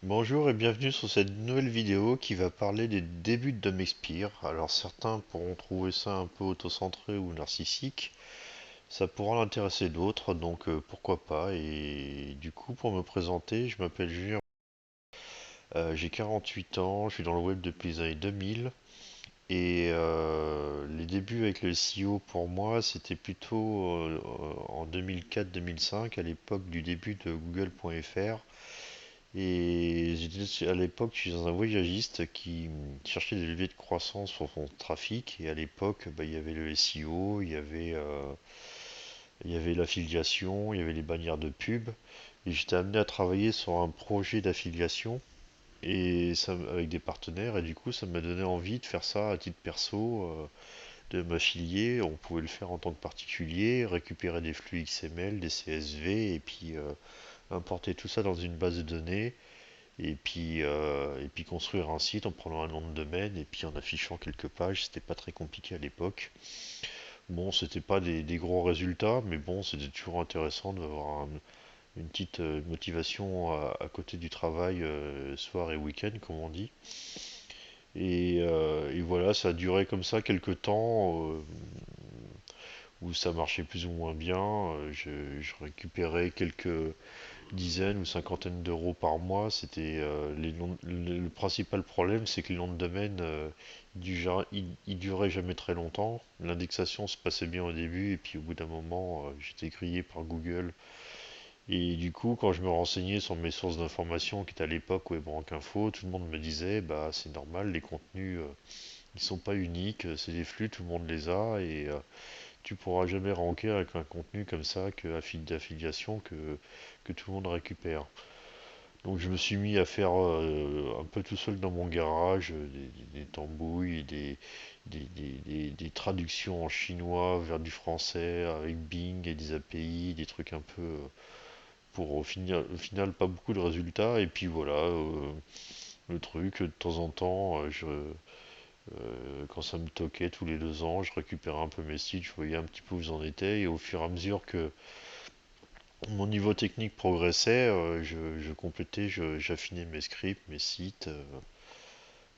Bonjour et bienvenue sur cette nouvelle vidéo qui va parler des débuts de Domexpire. Alors certains pourront trouver ça un peu autocentré ou narcissique, ça pourra l'intéresser d'autres, donc pourquoi pas. Et du coup pour me présenter, je m'appelle Julien, j'ai 48 ans, je suis dans le web depuis les années 2000 et les débuts avec le SEO pour moi c'était plutôt en 2004-2005 à l'époque du début de Google.fr. Et à l'époque, je suis dans un voyagiste qui cherchait des leviers de croissance pour son trafic. Et à l'époque, bah, il y avait le SEO, il y avait l'affiliation, il y avait les bannières de pub. Et j'étais amené à travailler sur un projet d'affiliation et ça, avec des partenaires. Et du coup, ça m'a donné envie de faire ça à titre perso, de m'affilier. On pouvait le faire en tant que particulier, récupérer des flux XML, des CSV, et puis importer tout ça dans une base de données et puis construire un site en prenant un nom de domaine et puis en affichant quelques pages. C'était pas très compliqué à l'époque. Bon, c'était pas des gros résultats, mais bon, c'était toujours intéressant d'avoir une petite motivation à côté du travail, soir et week-end, comme on dit. Et voilà, ça a duré comme ça quelques temps, où ça marchait plus ou moins bien. Je récupérais quelques dizaines ou cinquantaines d'euros par mois. C'était le principal problème, c'est que les noms de domaine, ils duraient jamais très longtemps. L'indexation se passait bien au début, et puis au bout d'un moment, j'étais grillé par Google. Et du coup, quand je me renseignais sur mes sources d'informations, qui étaient à l'époque WebRankInfo, tout le monde me disait, bah c'est normal, les contenus, ils sont pas uniques, c'est des flux, tout le monde les a, et tu pourras jamais ranker avec un contenu comme ça d'affiliation que tout le monde récupère. Donc je me suis mis à faire un peu tout seul dans mon garage des tambouilles, des traductions en chinois vers du français avec Bing et des API, des trucs un peu pour au final pas beaucoup de résultats. Et puis voilà, le truc, de temps en temps, quand ça me toquait tous les 2 ans, je récupérais un peu mes sites, je voyais un petit peu où j'en étais, et au fur et à mesure que mon niveau technique progressait, je complétais, j'affinais mes scripts, mes sites,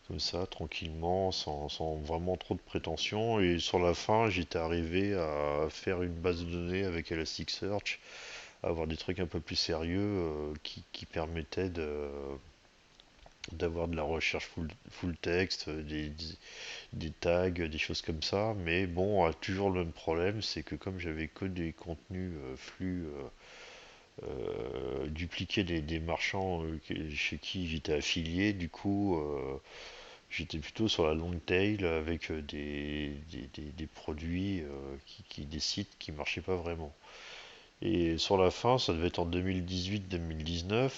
comme ça, tranquillement, sans vraiment trop de prétention. Et sur la fin, j'étais arrivé à faire une base de données avec Elasticsearch, à avoir des trucs un peu plus sérieux, qui permettaient d'avoir de la recherche full texte, des tags, des choses comme ça. Mais bon, toujours le même problème, c'est que comme j'avais que des contenus flux dupliquer des marchands chez qui j'étais affilié. Du coup, j'étais plutôt sur la long tail avec des produits, des sites qui marchaient pas vraiment. Et sur la fin, ça devait être en 2018-2019,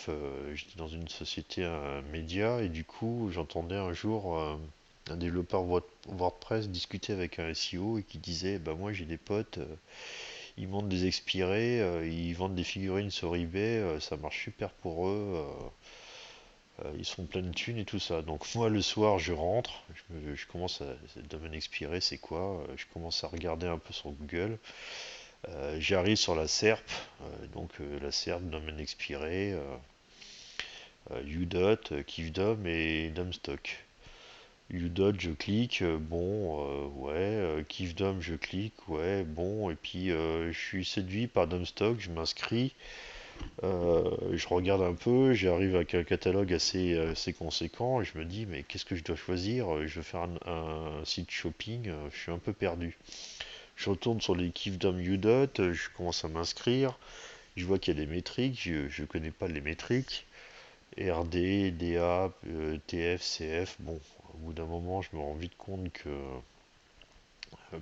j'étais dans une société, un média, et du coup, j'entendais un jour un développeur WordPress discuter avec un SEO et qui disait, bah moi j'ai des potes, ils montent des expirés, ils vendent des figurines sur eBay, ça marche super pour eux, ils sont pleins de thunes et tout ça. Donc moi le soir je rentre, je commence à, le domaine expiré c'est quoi? Je commence à regarder un peu sur Google. J'arrive sur la SERP, la SERP domaine expiré, Udot, Kivdom et Domstock. Udot je clique, bon, ouais, Kivdom je clique, ouais, bon, et puis je suis séduit par Domstock, je m'inscris. Je regarde un peu, j'arrive avec un catalogue assez conséquent et je me dis, mais qu'est-ce que je dois choisir? Je veux faire un site shopping, je suis un peu perdu. Je retourne sur les Kingdom Udot, je commence à m'inscrire, je vois qu'il y a des métriques, je connais pas les métriques. RD, DA, TF, CF, bon, au bout d'un moment, je me rends vite compte que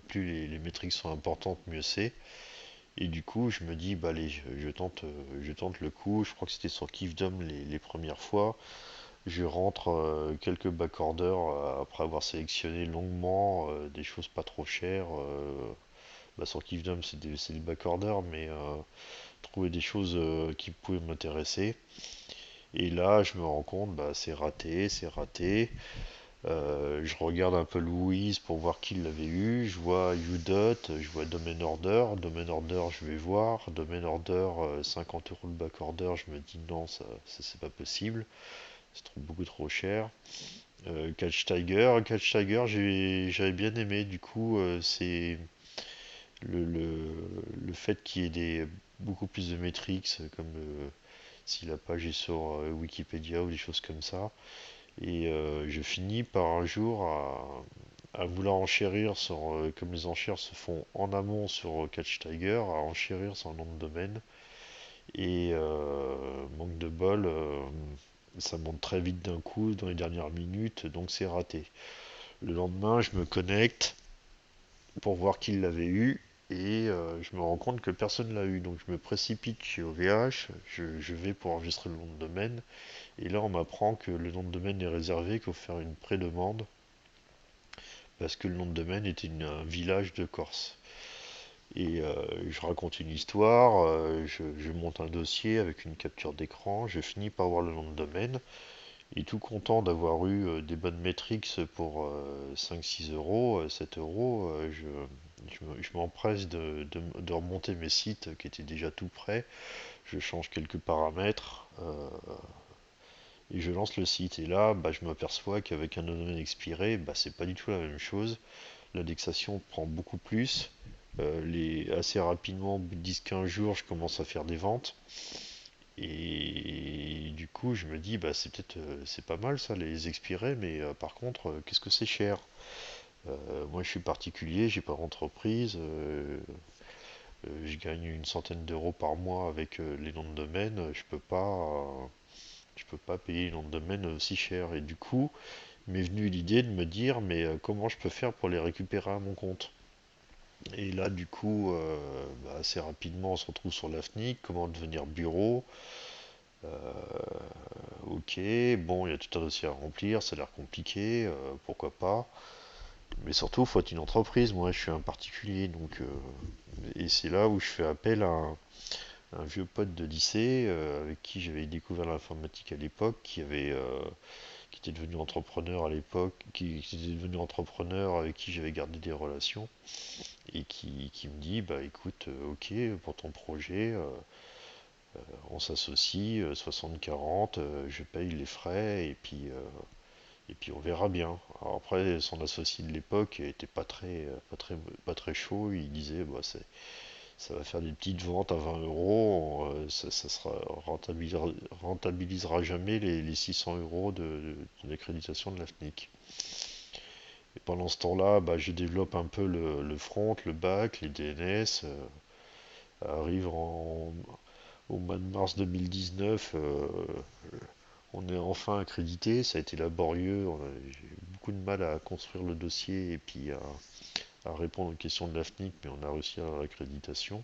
plus les métriques sont importantes, mieux c'est. Et du coup, je me dis, bah allez, je tente le coup. Je crois que c'était sur Kingdom les premières fois. Je rentre quelques backorders après avoir sélectionné longuement des choses pas trop chères. Bah, sur Kingdom, c'est des backorders, mais trouver des choses qui pouvaient m'intéresser. Et là, je me rends compte, bah c'est raté, c'est raté. Je regarde un peu Louise pour voir qui l'avait eu. Je vois Udot, je vois Domain Order. Domain Order, je vais voir. Domain Order, 50 € de backorder. Je me dis non, ça c'est pas possible. beaucoup trop cher. Catch Tiger, j'avais bien aimé. Du coup, c'est le, le, le fait qu'il y ait beaucoup plus de métriques, comme si la page est sur Wikipédia ou des choses comme ça. Et je finis par un jour à vouloir enchérir sur, comme les enchères se font en amont sur Catch Tiger, à enchérir sur un nom de domaine. Et manque de bol, ça monte très vite d'un coup dans les dernières minutes, donc c'est raté. Le lendemain, je me connecte pour voir qui l'avait eu. Et je me rends compte que personne l'a eu, donc je me précipite chez OVH, je vais pour enregistrer le nom de domaine, et là on m'apprend que le nom de domaine est réservé, qu'il faut faire une pré-demande, parce que le nom de domaine était un village de Corse. Et je raconte une histoire, je monte un dossier avec une capture d'écran, je finis par voir le nom de domaine, et tout content d'avoir eu des bonnes métriques pour 5-6 euros, 7 euros, je m'empresse de remonter mes sites qui étaient déjà tout prêts, je change quelques paramètres, et je lance le site. Et là, bah, je m'aperçois qu'avec un domaine expiré, bah, c'est pas du tout la même chose. L'indexation prend beaucoup plus. Assez rapidement, au bout de 10-15 jours, je commence à faire des ventes. Et du coup, je me dis, bah, c'est pas mal ça, les expirés, mais par contre, qu'est-ce que c'est cher? Moi, je suis particulier, j'ai pas d'entreprise, je gagne une centaine d'euros par mois avec les noms de domaine, je peux pas payer les noms de domaine aussi cher. Et du coup, m'est venue l'idée de me dire, mais comment je peux faire pour les récupérer à mon compte? Et là, du coup, bah, assez rapidement, on se retrouve sur la FNIC, comment devenir bureau. Ok, bon, il y a tout un dossier à remplir, ça a l'air compliqué, pourquoi pas. Mais surtout, il faut être une entreprise. Moi, je suis un particulier, donc et c'est là où je fais appel à un vieux pote de lycée avec qui j'avais découvert l'informatique à l'époque, qui était devenu entrepreneur à l'époque, qui était devenu entrepreneur avec qui j'avais gardé des relations et qui me dit, bah écoute, ok, pour ton projet, on s'associe 60-40, je paye les frais et puis on verra bien. Alors après, son associé de l'époque était pas très chaud. Il disait, bah, ça va faire des petites ventes à 20 euros. Ça rentabilisera jamais les 600 euros de l'accréditation de la FNIC. Et pendant ce temps-là, bah, je développe un peu le front, le back, les DNS. Arrive au mois de mars 2019, on est enfin accrédité. Ça a été laborieux. J'ai eu beaucoup de mal à construire le dossier et puis à répondre aux questions de l'AFNIC, mais on a réussi à l'accréditation.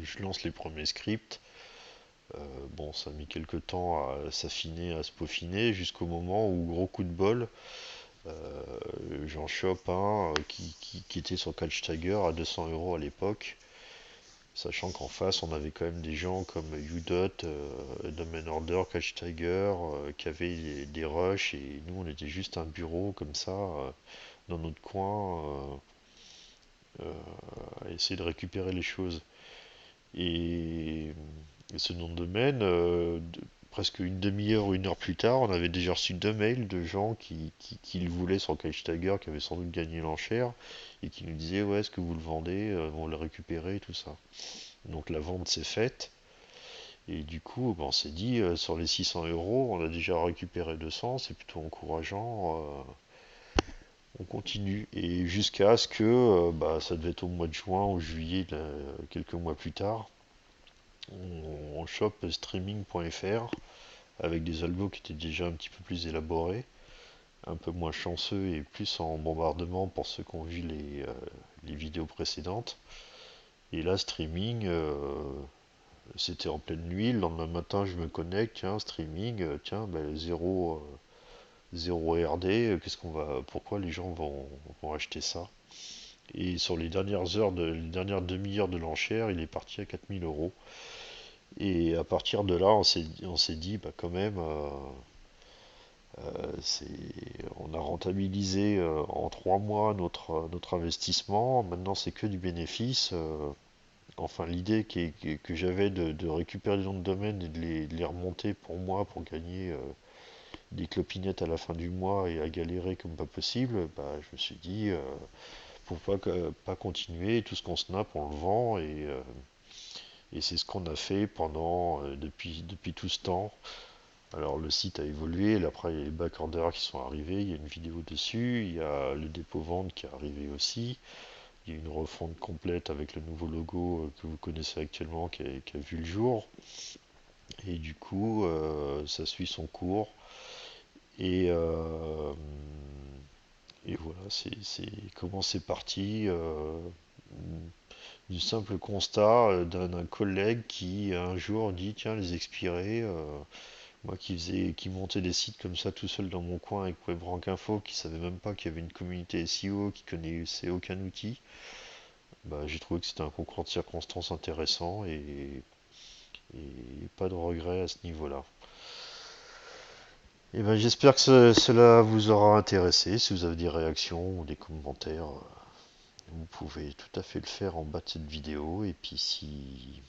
Je lance les premiers scripts. Bon, ça a mis quelques temps à s'affiner, à se peaufiner, jusqu'au moment où, gros coup de bol, j'en chope un qui était sur Catch Tiger à 200 euros à l'époque, sachant qu'en face, on avait quand même des gens comme Udot, Domain Order, Catch Tiger, qui avaient des rushs, et nous, on était juste un bureau comme ça, dans notre coin, à essayer de récupérer les choses. Et, et ce nom de domaine, presque une demi-heure ou une heure plus tard, on avait déjà reçu 2 mails de gens qui le voulaient sur CacheTiger, qui avaient sans doute gagné l'enchère, et qui nous disaient, ouais, est-ce que vous le vendez, on le récupérer, tout ça. Donc la vente s'est faite, et du coup, ben, on s'est dit, sur les 600 euros, on a déjà récupéré 200, c'est plutôt encourageant, on continue. Et jusqu'à ce que, bah, ça devait être au mois de juin ou juillet, quelques mois plus tard, on chope streaming.fr avec des algos qui étaient déjà un petit peu plus élaborés, un peu moins chanceux et plus en bombardement pour ceux qui ont vu les vidéos précédentes. Et là, streaming, c'était en pleine nuit. Le lendemain matin, je me connecte, tiens, streaming, tiens, ben, 0 RD, pourquoi les gens vont acheter ça? Et sur les dernières demi-heures de l'enchère, il est parti à 4000 euros. Et à partir de là, on s'est dit, bah quand même, c'est, on a rentabilisé en 3 mois notre investissement. Maintenant, c'est que du bénéfice. Enfin, l'idée que j'avais de récupérer les noms de domaine et de les remonter pour moi pour gagner des clopinettes à la fin du mois et à galérer comme pas possible, bah, je me suis dit, pourquoi pas continuer, tout ce qu'on snappe, on le vend, et c'est ce qu'on a fait depuis tout ce temps. Alors le site a évolué, là, après il y a les backorders qui sont arrivés, il y a une vidéo dessus, il y a le dépôt-vente qui est arrivé aussi, il y a une refonte complète avec le nouveau logo que vous connaissez actuellement qui a vu le jour, et du coup ça suit son cours, et, euh, et voilà, c'est comment c'est parti, du simple constat d'un collègue qui un jour dit tiens les expirés, moi qui montais des sites comme ça tout seul dans mon coin avec WebRank Info, qui savait même pas qu'il y avait une communauté SEO, qui connaissait aucun outil, bah, j'ai trouvé que c'était un concours de circonstances intéressant, et pas de regret à ce niveau-là. Et ben, j'espère que cela vous aura intéressé. Si vous avez des réactions ou des commentaires, vous pouvez tout à fait le faire en bas de cette vidéo. Et puis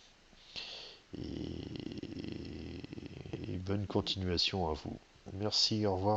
et bonne continuation à vous. Merci, au revoir.